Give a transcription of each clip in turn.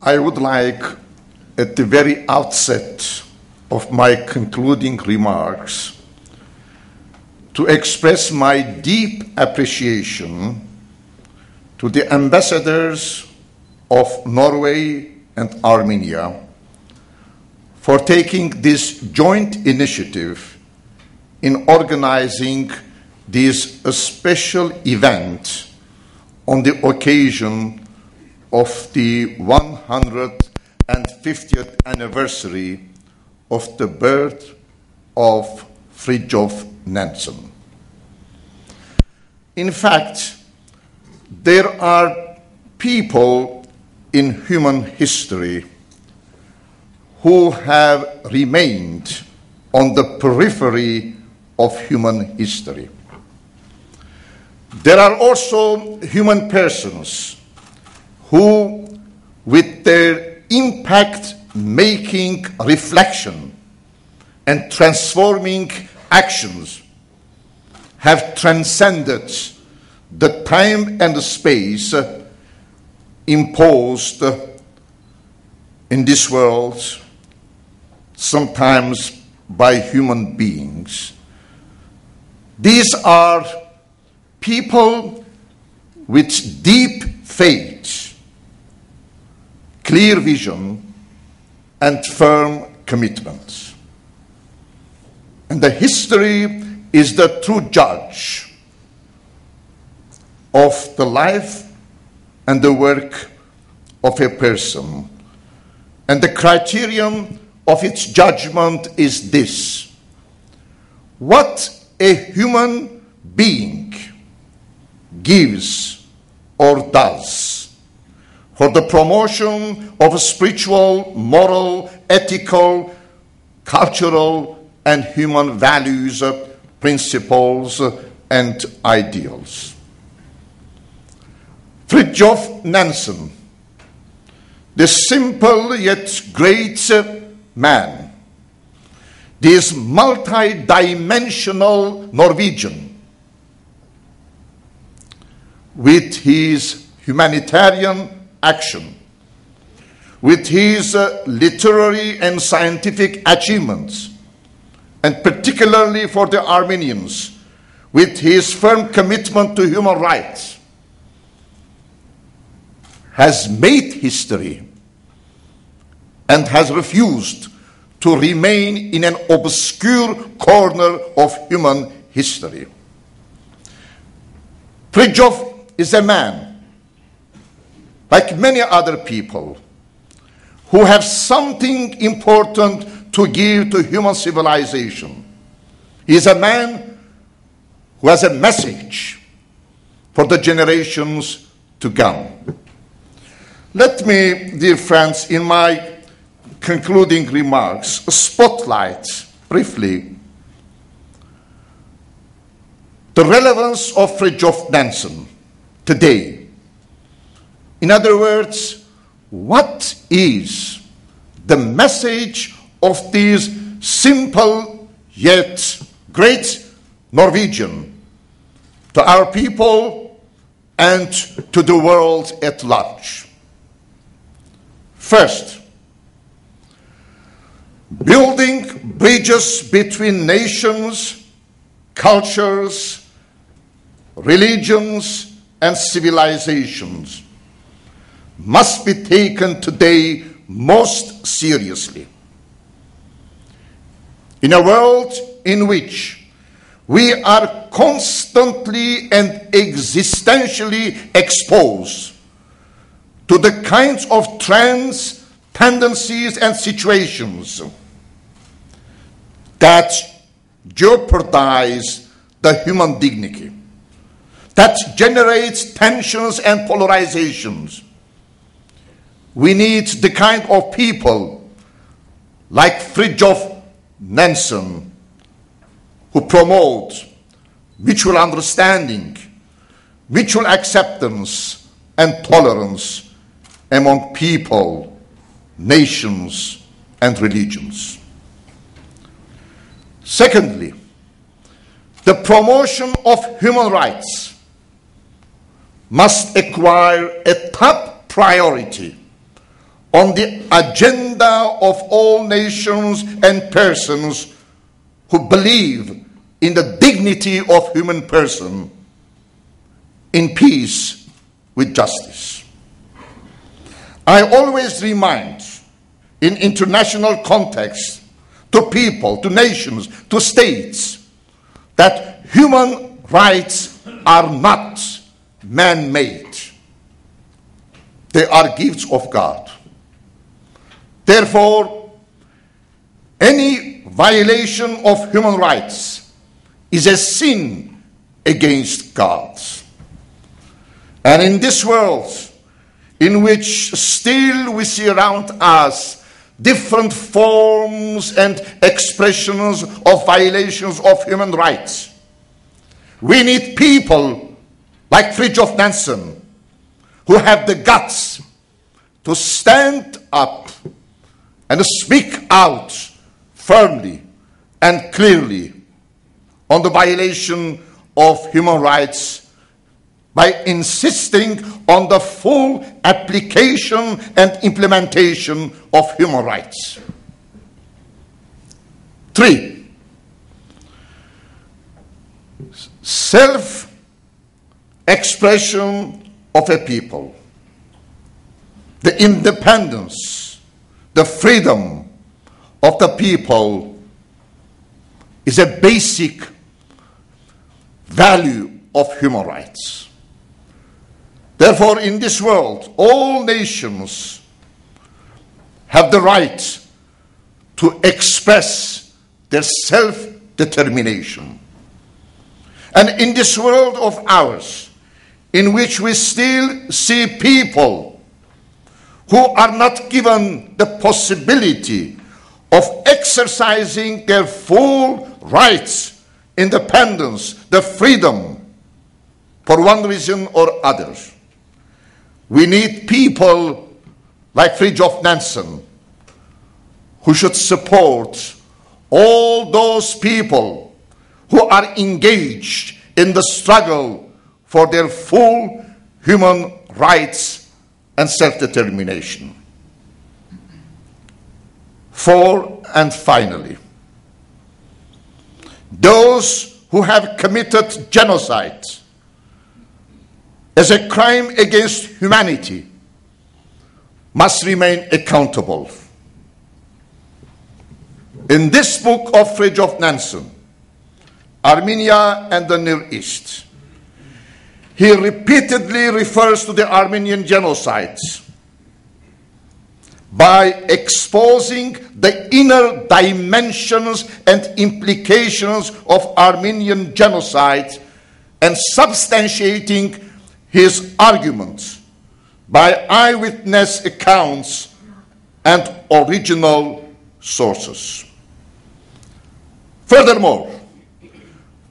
I would like, at the very outset of my concluding remarks, to express my deep appreciation to the ambassadors of Norway and Armenia for taking this joint initiative in organizing this special event on the occasion of the 150th anniversary of the birth of Fridtjof Nansen. In fact, there are people in human history who have remained on the periphery of human history. There are also human persons who, with their impact-making reflection and transforming actions, have transcended the time and the space imposed in this world, sometimes by human beings. These are people with deep faith, clear vision, and firm commitment. And the history is the true judge of the life and the work of a person. And the criterion of its judgment is this: what a human being gives or does for the promotion of spiritual, moral, ethical, cultural, and human values, principles, and ideals. Fridtjof Nansen, the simple yet great man, this multi-dimensional Norwegian, with his humanitarian action, with his literary and scientific achievements, and particularly for the Armenians, with his firm commitment to human rights, has made history and has refused to remain in an obscure corner of human history. Fridtjof is a man, like many other people, who have something important to give to human civilization. He is a man who has a message for the generations to come. Let me, dear friends, in my concluding remarks, spotlight briefly the relevance of Fridtjof Nansen today. In other words, what is the message of this simple yet great Norwegian to our people and to the world at large? First, building bridges between nations, cultures, religions, and civilizations must be taken today most seriously. In a world in which we are constantly and existentially exposed to the kinds of trends, tendencies, and situations that jeopardize the human dignity, that generates tensions and polarizations, we need the kind of people like Fridtjof Nansen who promote mutual understanding, mutual acceptance, and tolerance among people, nations, and religions. Secondly, the promotion of human rights must acquire a top priority on the agenda of all nations and persons who believe in the dignity of human person, in peace with justice. I always remind, in international context, to people, to nations, to states, that human rights are not man-made. They are gifts of God. Therefore, any violation of human rights is a sin against God. And in this world, in which still we see around us different forms and expressions of violations of human rights, we need people like Fridtjof Nansen, who have the guts to stand up and speak out firmly and clearly on the violation of human rights by insisting on the full application and implementation of human rights. 3, self-expression of a people, the independence, the freedom of the people is a basic value of human rights. Therefore, in this world, all nations have the right to express their self-determination. And in this world of ours, in which we still see people who are not given the possibility of exercising their full rights, independence, the freedom, for one reason or other, we need people like Fridtjof Nansen, who should support all those people who are engaged in the struggle for their full human rights and self-determination. 4, and finally, those who have committed genocide as a crime against humanity must remain accountable. In this book of Fridtjof Nansen, Armenia and the Near East, he repeatedly refers to the Armenian genocides by exposing the inner dimensions and implications of Armenian genocide and substantiating his arguments by eyewitness accounts and original sources. Furthermore,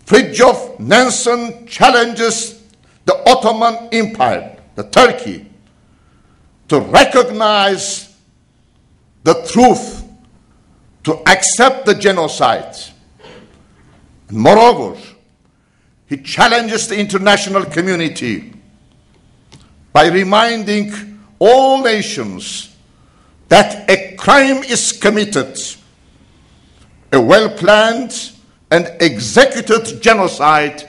Fridtjof Nansen challenges the Ottoman Empire, the Turkey, to recognize the truth, to accept the genocide. Moreover, he challenges the international community by reminding all nations that a crime is committed, a well-planned and executed genocide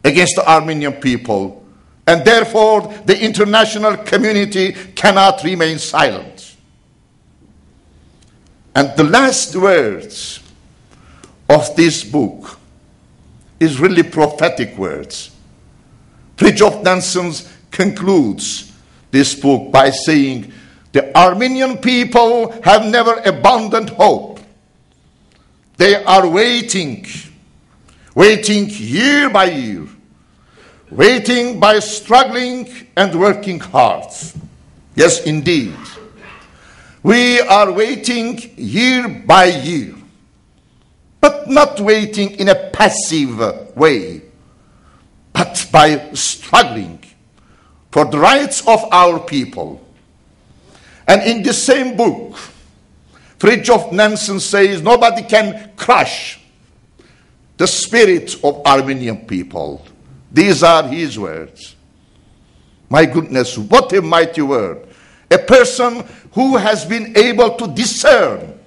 against the Armenian people, and therefore the international community cannot remain silent. And the last words of this book is really prophetic words. Fridtjof Nansen concludes this book by saying, the Armenian people have never abandoned hope. They are waiting year by year, waiting by struggling and working hard. Yes, indeed. We are waiting year by year, but not waiting in a passive way, but by struggling for the rights of our people. And in the same book, Fridtjof Nansen says nobody can crush the spirit of Armenian people. These are his words. My goodness, what a mighty word. A person who has been able to discern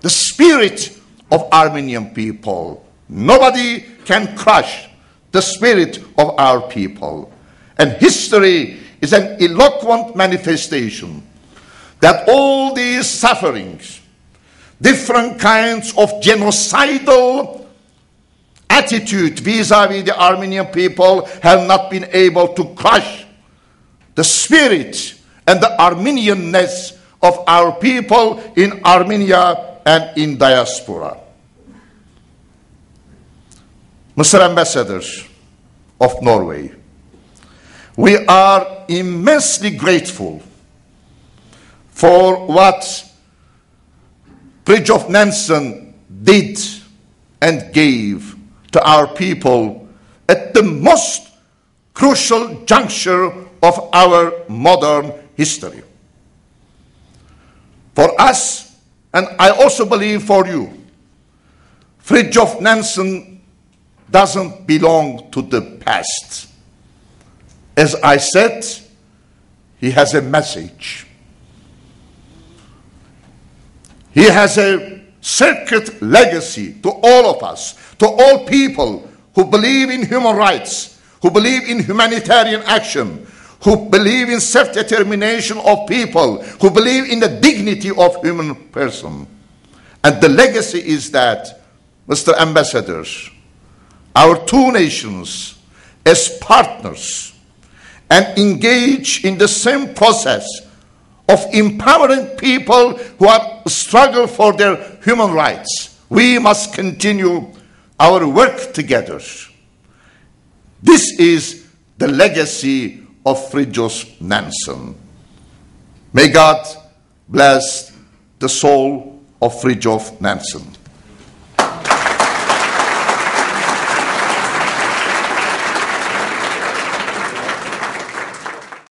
the spirit of Armenian people. Nobody can crush the spirit of our people. And history is an eloquent manifestation that all these sufferings, different kinds of genocidal attitude vis-a-vis the Armenian people, have not been able to crush the spirit and the Armenianness of our people in Armenia and in diaspora. Mr. Ambassador of Norway, we are immensely grateful for what Fridtjof Nansen did and gave to our people at the most crucial juncture of our modern history. For us, and I also believe for you, Fridtjof Nansen doesn't belong to the past. As I said, he has a message. He has a sacred legacy to all of us, to all people who believe in human rights, who believe in humanitarian action, who believe in self-determination of people, who believe in the dignity of human person. And the legacy is that, Mr. Ambassador, our two nations, as partners, and engage in the same process of empowering people who are struggle for their human rights. We must continue our work together. This is the legacy of Fridtjof Nansen. May God bless the soul of Fridtjof Nansen.